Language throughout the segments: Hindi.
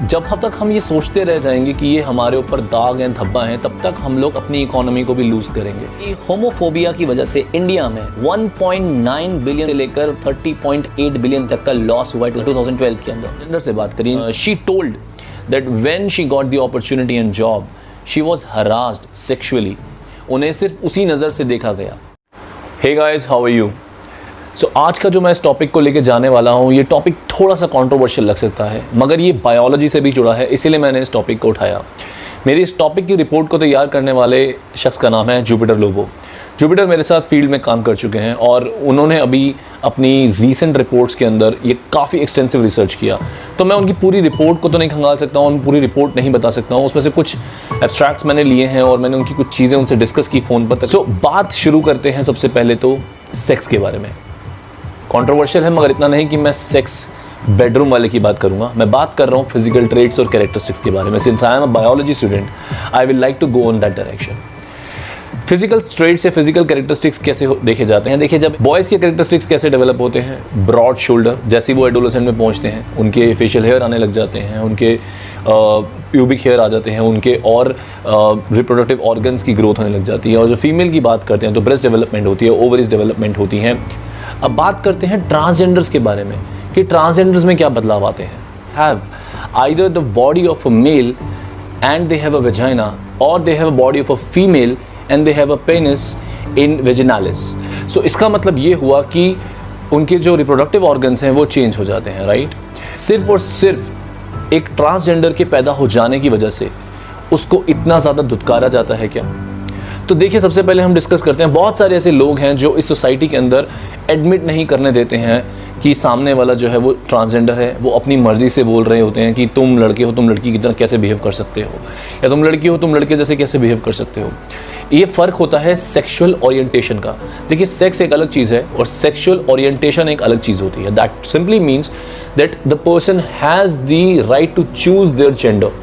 जब तक हम ये सोचते रह जाएंगे कि ये हमारे ऊपर दाग हैं, धब्बा हैं, तब तक हम लोग अपनी इकोनॉमी को भी लूज करेंगे। ये होमोफोबिया की वजह से इंडिया में 1.9 बिलियन से लेकर 30.8 बिलियन तक का लॉस हुआ है 2012 के अंदर। जेंडर से बात करिए, she told that when she got the opportunity and job she was harassed sexually. उन्हें सिर्फ उसी नज़र से देखा गया। Hey guys, how are you? So आज का जो मैं इस टॉपिक को लेके जाने वाला हूँ, ये टॉपिक थोड़ा सा कंट्रोवर्शियल लग सकता है, मगर ये बायोलॉजी से भी जुड़ा है, इसीलिए मैंने इस टॉपिक को उठाया। मेरी इस टॉपिक की रिपोर्ट को तैयार करने वाले शख्स का नाम है जुपिटर लोबो। जुपिटर मेरे साथ फील्ड में काम कर चुके हैं और उन्होंने अभी अपनी रीसेंट रिपोर्ट्स के अंदर ये काफ़ी एक्सटेंसिव रिसर्च किया। तो मैं उनकी पूरी रिपोर्ट को तो नहीं खंगाल सकता हूँ, पूरी रिपोर्ट नहीं बता सकता हूँ। उसमें से कुछ एब्स्ट्रैक्ट्स मैंने लिए हैं और मैंने उनकी कुछ चीज़ें उनसे डिस्कस की फ़ोन पर। सो बात शुरू करते हैं सबसे पहले तो सेक्स के बारे में। कंट्रोवर्शियल है, मगर इतना नहीं कि मैं सेक्स बेडरूम वाले की बात करूंगा। मैं बात कर रहा हूँ फिजिकल ट्रेट्स और कैरेक्टरिस्टिक्स के बारे में। Since I am a biology student, I will like to go in that direction. Physical traits या फिजिकल कैरेक्टरिस्टिक्स कैसे देखे जाते हैं? देखिए, जब बॉयज़ के कैरेक्टरिस्टिक्स कैसे डेवलप होते हैं, ब्रॉड शोल्डर, जैसे वो एडोलेसेंट में पहुंचते हैं उनके फेशियल हेयर आने लग जाते हैं, उनके प्यूबिक हेयर आ जाते हैं, उनके और रिप्रोडक्टिव ऑर्गन्स की ग्रोथ होने लग जाती है। और जो फीमेल की बात करते हैं तो ब्रेस्ट डेवलपमेंट होती है, ओवरीज डेवलपमेंट होती हैं। अब बात करते हैं ट्रांसजेंडर्स के बारे में कि ट्रांसजेंडर्स में क्या बदलाव आते हैं। Have either the body of a male and they have a vagina, और they have a body of a female and they have a penis in vaginalis. So इसका मतलब ये हुआ कि उनके जो रिप्रोडक्टिव ऑर्गन्स हैं वो चेंज हो जाते हैं, राइट। सिर्फ और सिर्फ एक ट्रांसजेंडर के पैदा हो जाने की वजह से उसको इतना ज़्यादा धुतकारा जाता है क्या? तो देखिए, सबसे पहले हम डिस्कस करते हैं, बहुत सारे ऐसे लोग हैं जो इस सोसाइटी के अंदर एडमिट नहीं करने देते हैं कि सामने वाला जो है वो ट्रांसजेंडर है। वो अपनी मर्जी से बोल रहे होते हैं कि तुम लड़के हो, तुम लड़की की तरह कैसे बिहेव कर सकते हो, या तुम लड़की हो, तुम लड़के जैसे कैसे बिहेव कर सकते हो। ये फ़र्क होता है सेक्सुअल ओरिएंटेशन का। देखिए, सेक्स एक अलग चीज़ है और सेक्सुअल ओरिएंटेशन एक अलग चीज़ होती है। That simply means that the person has the right to choose their gender.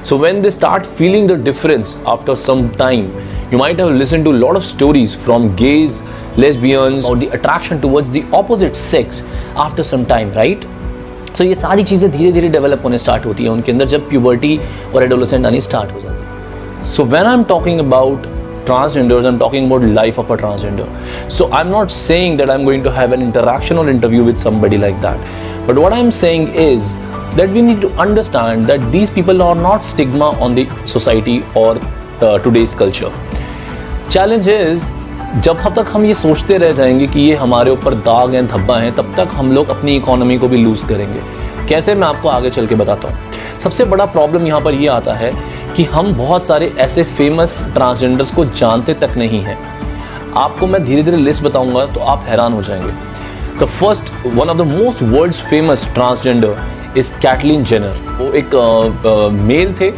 So when they start feeling the difference after some time, you might have listened to a lot of stories from gays, lesbians, or the attraction towards the opposite sex after some time, right? So ये सारी चीज़ें धीरे धीरे डेवलप होने स्टार्ट होती है उनके अंदर जब प्यूबर्टी और एडोलेसेंट आनी स्टार्ट हो जाती है। So when I'm talking about transgenders, I'm talking about life of a transgender. So I'm not saying that I'm going to have an interaction or interview with somebody like that. But what I'm saying is that we need to understand that these people are not stigma on the society or today's culture. Challenge is, जब तक हम ये सोचते रह जाएंगे कि ये हमारे ऊपर दाग हैं, धब्बा हैं, तब तक हम लोग अपनी इकोनॉमी को भी लूज करेंगे। कैसे, मैं आपको आगे चल के बताता हूँ। सबसे बड़ा प्रॉब्लम यहाँ पर ये आता है कि हम बहुत सारे ऐसे फेमस ट्रांसजेंडर्स को जानते तक नहीं हैं। आपको मैं धीरे धीरे लिस्ट बताऊंगा तो आप हैरान हो जाएंगे। The first, one of the most worlds famous transgender is Caitlyn Jenner. वो एक मेल थे,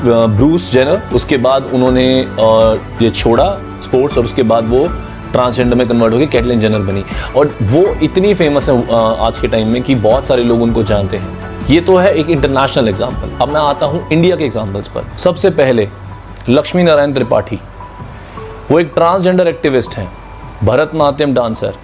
ब्रूस जेनर। उसके बाद उन्होंने ये छोड़ा स्पोर्ट्स और उसके बाद वो ट्रांसजेंडर में कन्वर्ट होकर कैटलिन जेनर बनी। और वो इतनी फेमस है आज के टाइम में कि बहुत सारे लोग उनको जानते हैं। ये तो है एक इंटरनेशनल एग्जाम्पल। अब मैं आता हूँ इंडिया के एग्जाम्पल्स पर। सबसे पहले लक्ष्मी नारायण त्रिपाठी, वो एक ट्रांसजेंडर एक्टिविस्ट हैं, भरतनाट्यम डांसर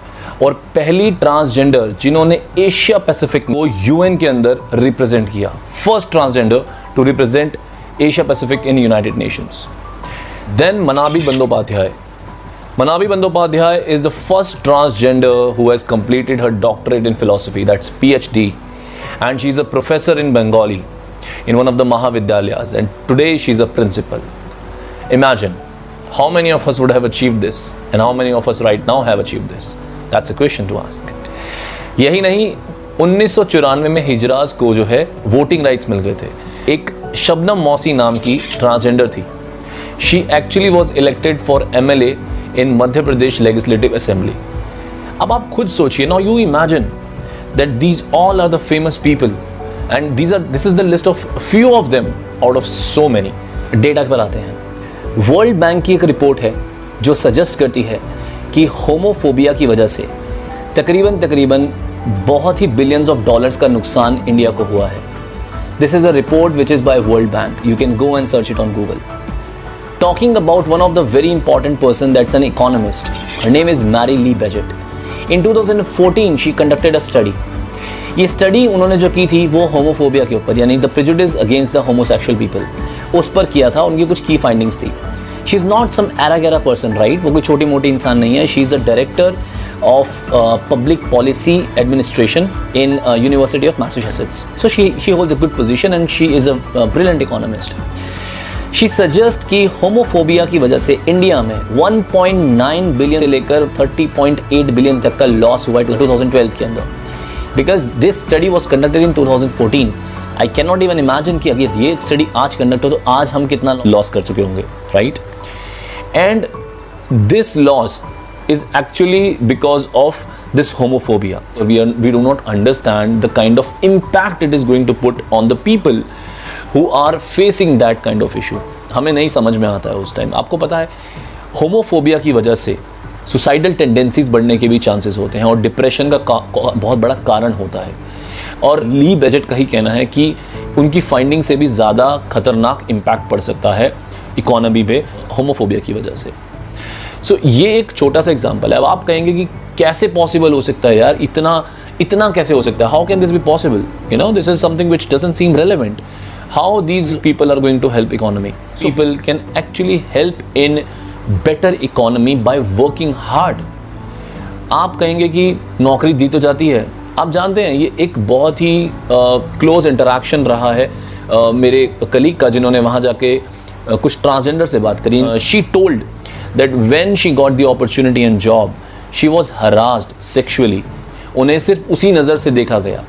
और पहली ट्रांसजेंडर जिन्होंने एशिया पैसिफिक को यूएन के अंदर रिप्रेजेंट किया। First transgender to represent Asia Pacific in United Nations. Then Manabi Bandopadhyay. Manabi Bandopadhyay is the first transgender who has completed her doctorate in philosophy, that's PhD, and she is a professor in Bengali in one of the Mahavidyalaya, and today she is a principal. Imagine how many of us would have achieved this and how many of us right now have achieved this. That's a question to ask. यही नहीं, 1994 में हिजराज को जो है वोटिंग राइट्स मिल गए थे। एक शबनम मौसी नाम की ट्रांसजेंडर थी। She actually was elected for MLA in Madhya Pradesh legislative assembly. अब आप खुद सोचिए, now you imagine that these all are the famous people and this is the list of few of them out of so many. Data पर आते हैं। वर्ल्ड बैंक की एक रिपोर्ट है जो सजेस्ट करती है कि होमोफोबिया की वजह से तकरीबन बहुत ही बिलियंस ऑफ डॉलर्स का नुकसान इंडिया को हुआ है। This is a report which is by world bank. You can go and search it on Google. Talking about one of the very important person, that's an economist. Her name is Mary Lee Bajett. In 2014, she conducted a study. ये स्टडी उन्होंने जो की थी वो होमोफोबिया के ऊपर, यानी the prejudice against the homosexual people, उस पर किया था। उनकी कुछ की फाइंडिंग्स थी। शी इज़ नॉट सम एरा गैरा पर्सन, राइट, वो कोई छोटी मोटी इंसान नहीं है। She is the director of public policy administration in University of Massachusetts. So she holds a good position and she is a brilliant economist. She suggest कि होमोफोबिया की वजह से इंडिया में 1.9 बिलियन से लेकर 30.8 बिलियन तक का लॉस हुआ है 2012 के अंदर, because this study was conducted in 2014। I can not even imagine कि अगर ये स्टडी आज कंडक्ट हो तो आज हम कितना लॉस कर चुके होंगे, right. And this loss is actually because of this homophobia. We do not understand the kind of impact it is going to put on the people who are facing that kind of issue. हमें नहीं समझ में आता है उस टाइम। आपको पता है होमोफोबिया की वजह से सुसाइडल टेंडेंसीज बढ़ने के भी चांसेस होते हैं और डिप्रेशन का बहुत बड़ा कारण होता है। और ली बजट का ही कहना है कि उनकी फाइंडिंग से भी ज़्यादा खतरनाक इम्पैक्ट पड़ सकता है इकोनॉमी पे होमोफोबिया की वजह से। सो ये एक छोटा सा एग्जांपल है। अब आप कहेंगे कि कैसे पॉसिबल हो सकता है यार, इतना कैसे हो सकता है, how can this be possible, you know, this is something which doesn't seem relevant. How these people are going to help economy? People can actually help in better economy by working hard. आप कहेंगे कि नौकरी दी तो जाती है। आप जानते हैं ये एक बहुत ही क्लोज इंटरेक्शन रहा है मेरे कलीग का, जिन्होंने वहाँ जाके कुछ ट्रांसजेंडर से बात करी। She told that when she got the opportunity and job, she was harassed sexually. उन्हें सिर्फ उसी नज़र से देखा गया।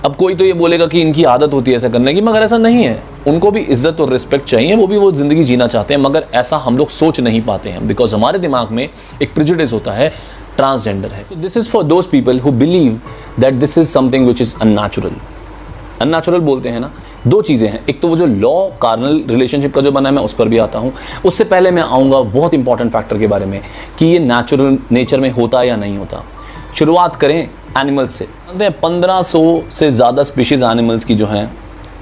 अब कोई तो ये बोलेगा कि इनकी आदत होती है ऐसा करने की, मगर ऐसा नहीं है। उनको भी इज्जत और रिस्पेक्ट चाहिए, वो ज़िंदगी जीना चाहते हैं, मगर ऐसा हम लोग सोच नहीं पाते हैं बिकॉज हमारे दिमाग में एक प्रेजुडिस होता है, ट्रांसजेंडर है। This is for those people who believe that this is something which is unnatural. Unnatural बोलते हैं ना, दो चीज़ें हैं। एक तो वो जो लॉ कार्नल रिलेशनशिप का जो बना है, मैं उस पर भी आता हूँ। उससे पहले मैं आऊँगा बहुत इंपॉर्टेंट फैक्टर के बारे में कि ये नेचुरल नेचर में होता है या नहीं होता। शुरुआत करें एनिमल्स से। 1500 से ज़्यादा स्पीशीज़ एनिमल्स की जो हैं,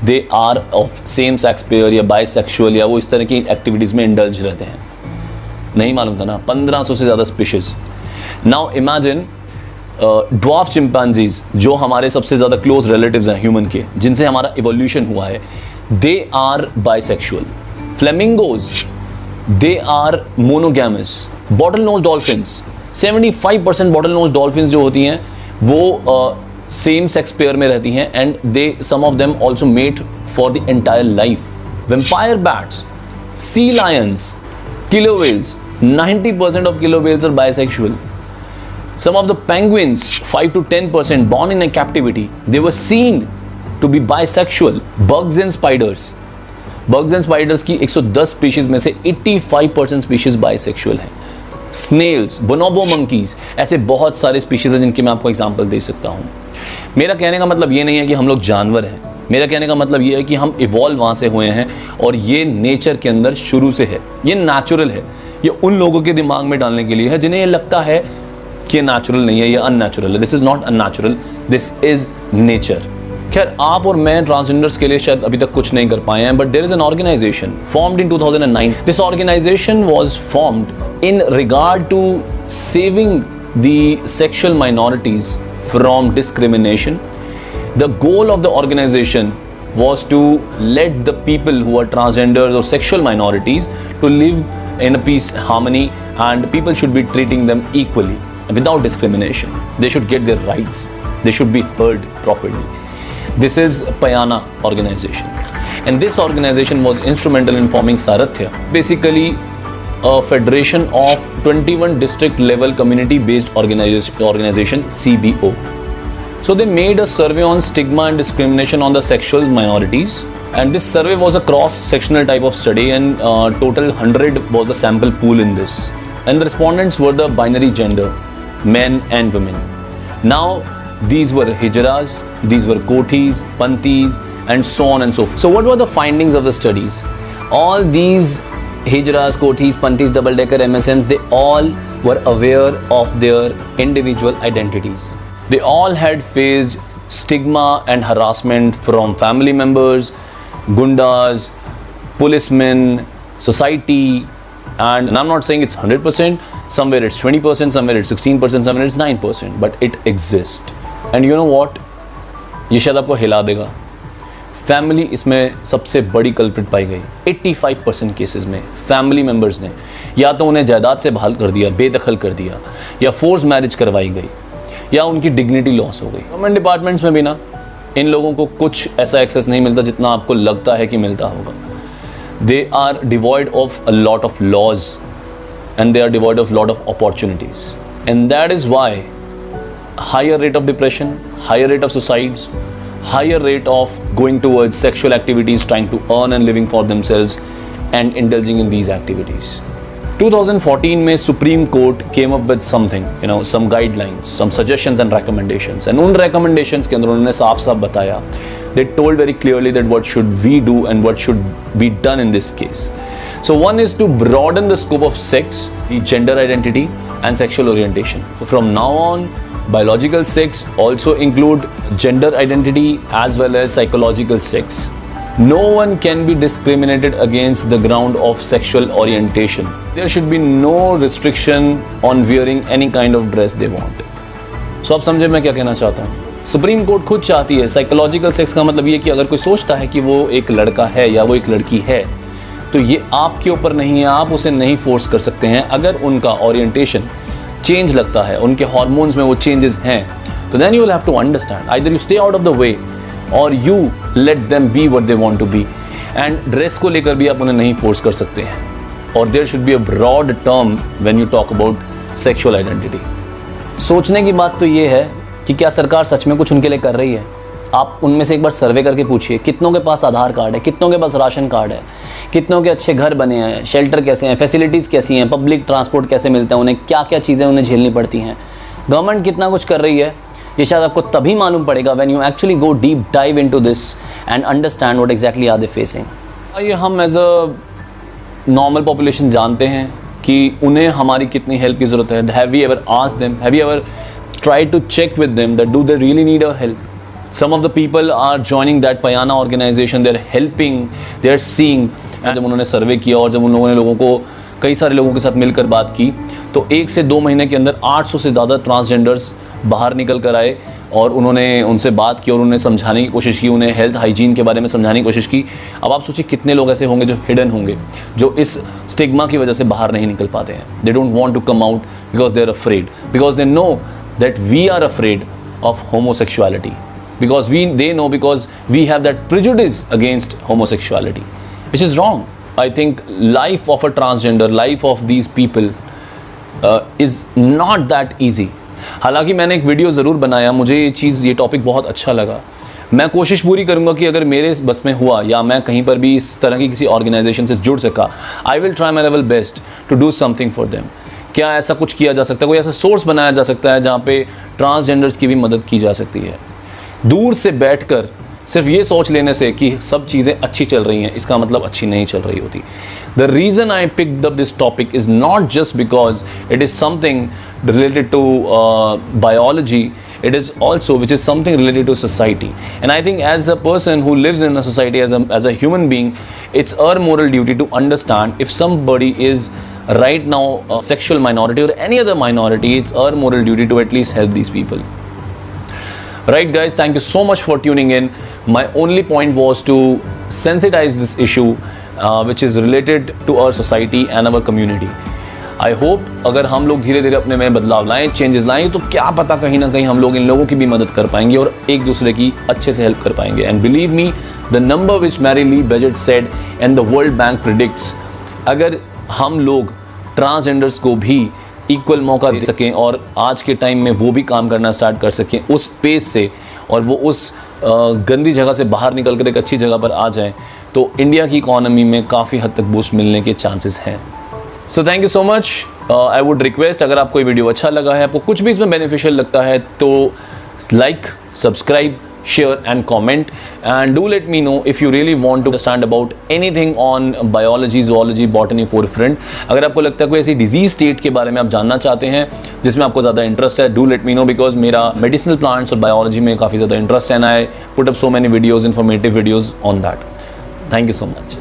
they are of same sex pair या बाइसेक्सुअल या वो इस तरह की एक्टिविटीज़ में इंडल्ज रहते हैं। नहीं मालूम था ना, 1500 से ज़्यादा species. Now imagine dwarf chimpanzees, जो हमारे सबसे ज़्यादा क्लोज रिलेटिव्स हैं ह्यूमन के, जिनसे हमारा इवोल्यूशन हुआ है, they are bisexual. Flamingos, they are monogamous. Bottle nose dolphins, 75% bottle nose dolphins जो होती हैं वो सेम सेक्स पेयर में रहती हैं and they some of them also mate for the entire life. Vampire bats, sea lions, killer whales, 90% of killer whales are bisexual. Some of the penguins, 5 to 10% born in a captivity, they were seen to be bisexual. Bugs and spiders की 110 स्पीशीज में से 85% स्पीशीज बाइसेक्सुअल हैं. स्नेल्स, बोनोबो मंकीज, ऐसे बहुत सारे स्पीशीज हैं जिनके मैं आपको एग्जांपल दे सकता हूँ. मेरा कहने का मतलब ये नहीं है कि हम लोग जानवर हैं. मेरा कहने का मतलब ये है कि हम इवॉल्व वहाँ से हुए हैं और ये नेचर के अंदर शुरू से है. ये नेचुरल है. ये उन लोगों के दिमाग में डालने के लिए है जिन्हें ये लगता है कि ये नेचुरल नहीं है, ये अननेचुरल है. This is not unnatural, this is nature. खैर, आप और मैं ट्रांसजेंडर्स के लिए शायद अभी तक कुछ नहीं कर पाए हैं, but there is an organization formed in 2009. This organization was formed in regard to saving the sexual minorities from discrimination. The goal of the organization was to let the people who are transgenders or sexual minorities to live in a peace, harmony, and people should be treating them equally without discrimination. They should get their rights. They should be heard properly. This is Payana organization, and this organization was instrumental in forming Sarathya, basically a federation of 21 district level community based organization CBO. So they made a survey on stigma and discrimination on the sexual minorities, and this survey was a cross-sectional type of study, and total 100 was the sample pool in this, and the respondents were the binary gender, men and women. Now these were hijras, these were kothis, pantis, and so on and so forth. So what were the findings of the studies? All these hijras, kothis, pantis, double decker MSNs, they all were aware of their individual identities. They all had faced stigma and harassment from family members, gundas, policemen, society, and I'm not saying it's 100%, somewhere it's 20%, somewhere it's 16%, somewhere it's 9%, but it exists. And you know what? ये शायद आपको हिला देगा। फैमिली इसमें सबसे बड़ी कल्प्रिट पाई गई। 85% केसेस में फैमिली मेंबर्स ने या तो उन्हें जायदाद से बहाल कर दिया, बेदखल कर दिया, या फोर्स मैरिज करवाई गई, या उनकी डिग्निटी लॉस हो गई। गवर्नमेंट डिपार्टमेंट्स में भी ना इन लोगों को कुछ ऐसा एक्सेस नहीं मिलता जितना आपको लगता है कि मिलता होगा। They are devoid of a lot of laws and they are devoid of lot of opportunities, and that is why higher rate of depression, higher rate of suicides, higher rate of going towards sexual activities, trying to earn and living for themselves and indulging in these activities. 2014 में Supreme Court came up with something, some guidelines, some suggestions and recommendations, and उन recommendations के अंदर उन्होंने साफ-साफ बताया, they told very clearly that what should we do and what should be done in this case. So one is to broaden the scope of sex, the gender identity and sexual orientation. So from now on, biological sex also include gender identity as well as psychological sex. No one can be discriminated against the ground of sexual orientation. There should be no restriction on wearing any kind of dress they want. So आप समझे मैं क्या कहना चाहता हूँ। सुप्रीम कोर्ट खुद चाहती है, साइकोलॉजिकल सेक्स का मतलब ये कि अगर कोई सोचता है कि वो एक लड़का है या वो एक लड़की है, तो ये आपके ऊपर नहीं है, आप उसे नहीं फोर्स कर सकते हैं। अगर उनका ओरिएंटेशन चेंज लगता है, उनके हार्मोन्स में वो चेंजेस हैं, तो then you will have to understand, either you stay out of the way or you let them be what they want to be. And dress को लेकर भी आप उन्हें नहीं फोर्स कर सकते हैं। और there should be a broad term when you talk about sexual identity. सोचने की बात तो ये है कि क्या सरकार सच में कुछ उनके लिए कर रही है। आप उनमें से एक बार सर्वे करके पूछिए, कितनों के पास आधार कार्ड है, कितनों के पास राशन कार्ड है, कितनों के अच्छे घर बने हैं, शेल्टर कैसे हैं, फैसिलिटीज़ कैसी हैं, पब्लिक ट्रांसपोर्ट कैसे मिलता है, उन्हें क्या क्या चीज़ें उन्हें झेलनी पड़ती हैं, गवर्नमेंट कितना कुछ कर रही है। ये शायद आपको तभी मालूम पड़ेगा when you actually go deep dive into this and understand what exactly are they facing. ये हम एज अ नॉर्मल पॉपुलेशन जानते हैं कि उन्हें हमारी कितनी हेल्प की ज़रूरत है। Have we ever asked them, have we ever tried to check with them that do they really need our help? Some of the people are joining that Payana organization, they're helping, they're seeing. जब उन्होंने सर्वे किया और जब उन लोगों ने लोगों को कई सारे लोगों के साथ मिलकर बात की, तो 1 से 2 महीने के अंदर 800 से ज़्यादा ट्रांसजेंडर्स बाहर निकल कर आए और उन्होंने उनसे बात की और उन्हें समझाने की कोशिश की, उन्हें हेल्थ हाइजीन के बारे में समझाने की कोशिश की। अब आप सोचिए कितने लोग ऐसे होंगे जो हिडन होंगे, जो इस स्टिग्मा की वजह से बाहर नहीं निकल पाते हैं। They don't want to come out because they are afraid, because they know that we are afraid of homosexuality, because they know, because we have that prejudice against homosexuality, which is wrong. I think life of a transgender, life of these people is not that easy. हालांकि मैंने एक वीडियो ज़रूर बनाया, मुझे ये टॉपिक बहुत अच्छा लगा। मैं कोशिश पूरी करूंगा कि अगर मेरे बस में हुआ या मैं कहीं पर भी इस तरह की किसी ऑर्गेनाइजेशन से जुड़ सका, I will try my level best to do something for them. क्या ऐसा कुछ किया जा सकता है, कोई ऐसा सोर्स बनाया जा सकता है जहाँ पे ट्रांसजेंडर्स की भी मदद की जा सकती है। दूर से बैठकर सिर्फ ये सोच लेने से कि सब चीज़ें अच्छी चल रही हैं, इसका मतलब अच्छी नहीं चल रही होती। The reason I picked up this topic is not just because it is something related to biology, it is also which is something related to society. And I think as a person who lives in a society, as a human being, it's our moral duty to understand if somebody is right now a sexual minority or any other minority, it's our moral duty to at least help these people. Right guys, thank you so much for tuning in. My only point was to sensitize this issue which is related to our society and our community. I hope अगर हम लोग धीरे धीरे अपने में बदलाव लाएं, चेंजेस लाएं, तो क्या पता कहीं ना कहीं हम लोग इन लोगों की भी मदद कर पाएंगे और एक दूसरे की अच्छे से हेल्प कर पाएंगे। And believe me, the number which Mary Lee Badgett said and the World Bank predicts, अगर हम लोग ट्रांसजेंडर्स को भी इक्वल मौका दे सकें और आज के टाइम में वो भी काम करना स्टार्ट कर सकें उस पेस से, और वो उस गंदी जगह से बाहर निकल कर एक अच्छी जगह पर आ जाएं, तो इंडिया की इकॉनमी में काफ़ी हद तक बूस्ट मिलने के चांसेस हैं। So thank you so much. I would request, अगर आपको ये वीडियो अच्छा लगा है, आपको कुछ भी इसमें बेनिफिशियल लगता है, तो like, subscribe, share and comment, and do let me know if you really want to understand about anything on biology, zoology, botany forefront. अगर आपको लगता है कोई ऐसी डिजीज स्टेट के बारे में आप जानना चाहते हैं जिसमें आपको ज़्यादा इंटरेस्ट है, do let me know, because मेरा मेडिसिनल प्लांट्स और बायोलॉजी में काफ़ी ज़्यादा इंटरेस्ट है, and I put up so many videos, informative videos on that. Thank you so much.